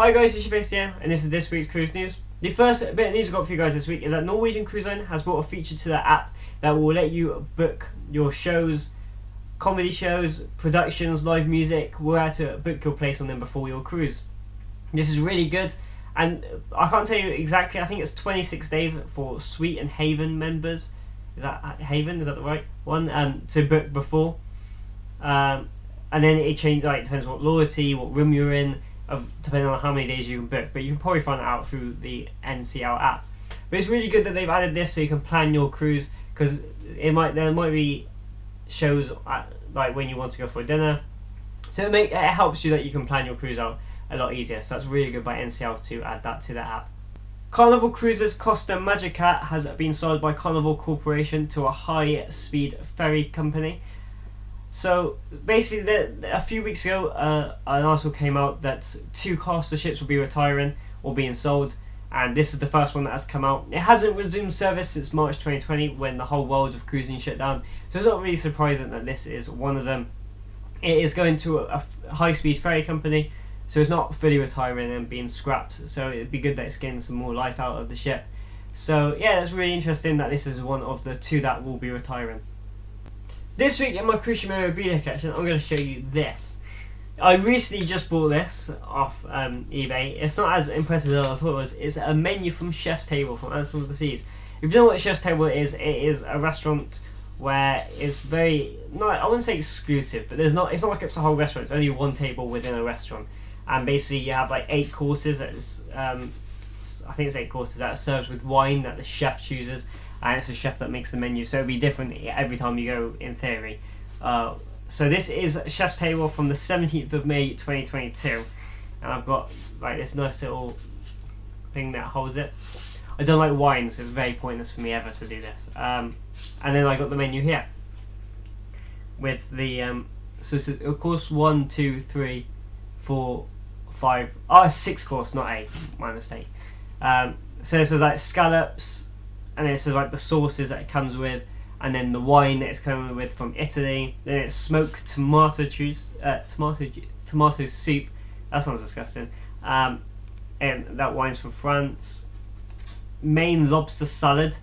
Hi guys, it's your base here, and this is this week's cruise news. The first bit of news I've got for you guys this week is that Norwegian Cruise Line has brought a feature to their app that will let you book your shows, comedy shows, productions, live music, where to book your place on them before your cruise. This is really good, and I can't tell you exactly, I think it's 26 days for Suite and Haven members. Is that Haven? Is that the right one? To book before. And then it changes, like, depends what loyalty, what room you're in, depending on how many days you can book, but you can probably find that out through the NCL app. But it's really good that they've added this so you can plan your cruise, because there might be shows like when you want to go for dinner, so it helps you that you can plan your cruise out a lot easier. So that's really good by NCL to add that to the app. Carnival Cruises Costa Magica has been sold by Carnival Corporation to a high-speed ferry company. So basically, a few weeks ago, an article came out that 2 Costa ships will be retiring or being sold, and this is the first one that has come out. It hasn't resumed service since March 2020 when the whole world of cruising shut down, so it's not really surprising that this is one of them. It is going to a high-speed ferry company, so it's not fully retiring and being scrapped, so it'd be good that it's getting some more life out of the ship. So yeah, that's really interesting that this is one of the 2 that will be retiring. This week in my cruise ship memorabilia collection, I'm going to show you this. I recently just bought this off eBay. It's not as impressive as I thought it was. It's a menu from Chef's Table from Anthem of the Seas. If you know what Chef's Table is, it is a restaurant where it's very, I wouldn't say exclusive, but it's not like it's a whole restaurant. It's only one table within a restaurant, and basically you have like 8 courses. That's I think it's 8 courses that are served with wine that the chef chooses. And it's a chef that makes the menu, so it'll be different every time you go, in theory. So this is Chef's Table from the 17th of May 2022, and I've got like this nice little thing that holds it. I don't like wine, so it's very pointless for me ever to do this. And then I got the menu here with the so it's of course 1, 2, 3, 4, 5. Oh, it's 6 course, not 8. My mistake. So this is like scallops. And then it says like the sauces that it comes with, and then the wine that it's coming with from Italy. Then it's smoked tomato juice, tomato soup. That sounds disgusting. And that wine's from France. Maine lobster salad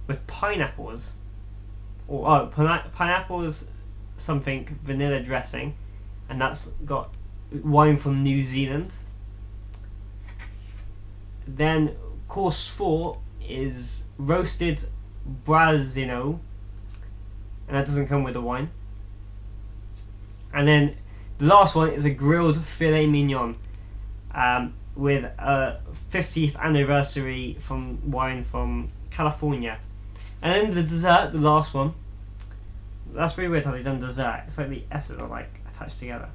with pineapples, pineapples, something vanilla dressing, and that's got wine from New Zealand. Then course 4 is roasted Brazino, and that doesn't come with the wine. And then the last one is a grilled filet mignon with a 50th anniversary from wine from California. And then the dessert, the last one, that's really weird how they've done dessert. It's like the S's are like attached together.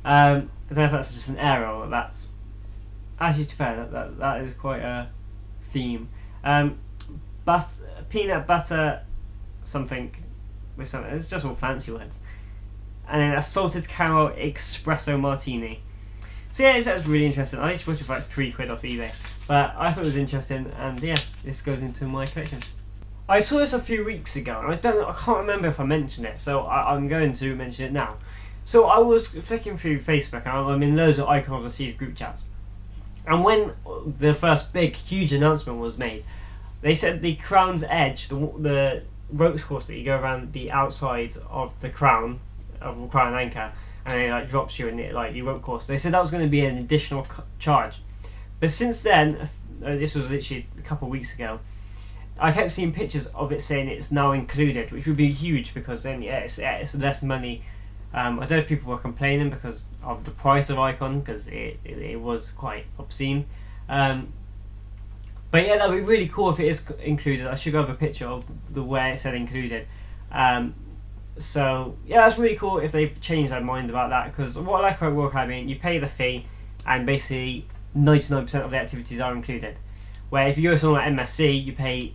I don't know if that's just an error or that's actually, to be fair, that is quite a theme. Peanut butter something with something. It's just all fancy words. And then a salted caramel espresso martini. So yeah, that's really interesting. I actually bought it for like £3 off eBay, but I thought it was interesting, and yeah, this goes into my collection. I saw this a few weeks ago, and I can't remember if I mentioned it, so I'm going to mention it now. So I was flicking through Facebook, and I'm in loads of Icon of the Seas group chats. And when the first big, huge announcement was made, they said the Crown's Edge, the ropes course that you go around the outside of the Crown Anchor, and it like drops you in it, like your rope course. They said that was going to be an additional charge. But since then, this was literally a couple of weeks ago, I kept seeing pictures of it saying it's now included, which would be huge because then it's less money. I don't know if people were complaining because of the price of Icon, because it was quite obscene. But yeah, that would be really cool if it is included. I should go have a picture of where it said included. So yeah, that's really cool if they've changed their mind about that, because what I like about Royal Caribbean, you pay the fee and basically 99% of the activities are included. Where if you go to somewhere like MSC, you pay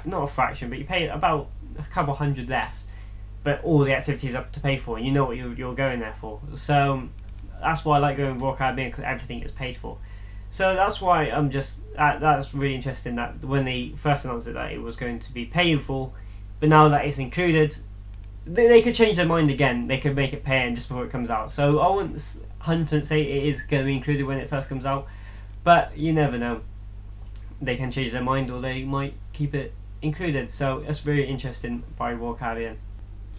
not a fraction, but you pay about a couple hundred less, but all the activities are to pay for, and you know what you're going there for. So that's why I like going to Royal Caribbean, because everything is paid for. So that's why I'm just that's really interesting that when they first announced it that it was going to be paid for, but now that it's included, they could change their mind again. They could make it paying just before it comes out. So I wouldn't 100% say it is going to be included when it first comes out, but you never know. They can change their mind, or they might keep it included. So that's very interesting by Royal Caribbean.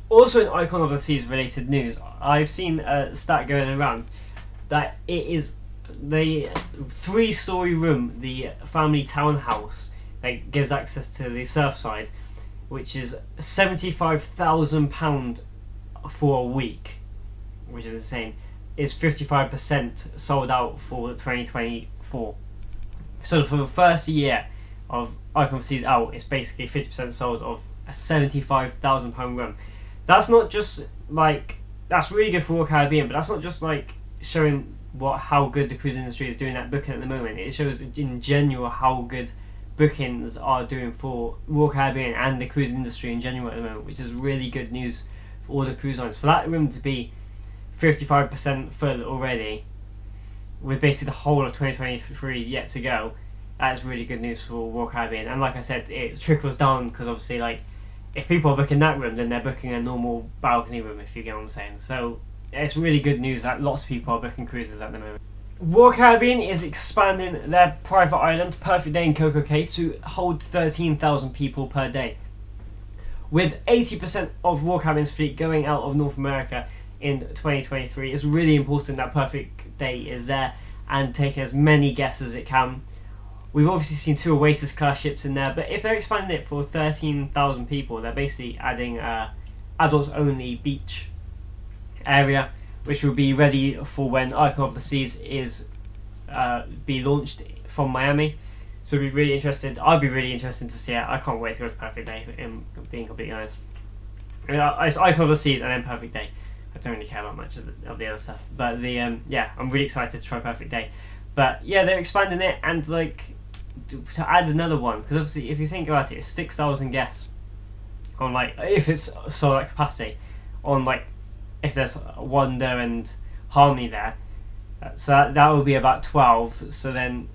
Also, in Icon of the Seas related news, I've seen a stat going around that it is the 3-story room, the family townhouse that gives access to the Surfside, which is £75,000 for a week, which is insane, is 55% sold out for 2024. So for the first year of Icon of the Seas out, it's basically 50% sold of a £75,000 room. That's not just like, that's really good for Royal Caribbean, but that's not just like showing how good the cruise industry is doing at booking at the moment. It shows in general how good bookings are doing for Royal Caribbean and the cruise industry in general at the moment, which is really good news for all the cruise lines. For that room to be 55% full already, with basically the whole of 2023 yet to go, that is really good news for Royal Caribbean. And like I said, it trickles down, because obviously, like, if people are booking that room, then they're booking a normal balcony room, if you get what I'm saying. So it's really good news that lots of people are booking cruises at the moment. Royal Caribbean is expanding their private island, Perfect Day in Coco Cay, to hold 13,000 people per day. With 80% of Royal Caribbean's fleet going out of North America in 2023, it's really important that Perfect Day is there and taking as many guests as it can. We've obviously seen 2 Oasis class ships in there, but if they're expanding it for 13,000 people, they're basically adding adults only beach area, which will be ready for when Icon of the Seas is be launched from Miami. So I'd be really interested to see it. I can't wait to go to Perfect Day, being completely honest. It's Icon of the Seas and then Perfect Day. I don't really care about much of the other stuff, but I'm really excited to try Perfect Day. But yeah, they're expanding it, and like to add another one, because obviously if you think about it, it's 6,000 guests on, like, if it's sold at capacity, on, like, if there's Wonder and Harmony there, so that would be about 12. So then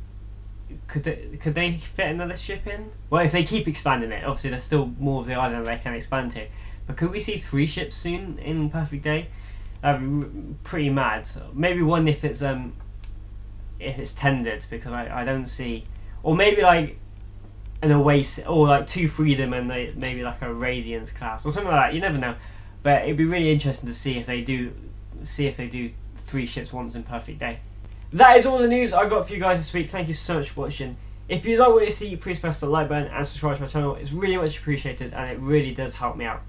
could they fit another ship in? Well, if they keep expanding it, obviously there's still more of the island they can expand to, but could we see 3 ships soon in Perfect Day? That'd be pretty mad. Maybe one if it's tendered, because I don't see, or maybe like an Oasis, or like 2 Freedom and maybe like a Radiance class or something like that. You never know, but it'd be really interesting to see if they do 3 ships once in Perfect Day. That is all the news I got for you guys this week. Thank you so much for watching. If you like what you see, please press the like button and subscribe to my channel. It's really much appreciated, and it really does help me out.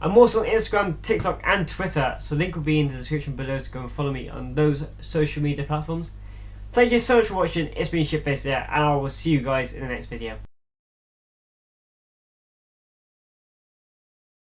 I'm also on Instagram, TikTok and Twitter, so link will be in the description below to go and follow me on those social media platforms. Thank you so much for watching. It's been Shipbase there, and I will see you guys in the next video.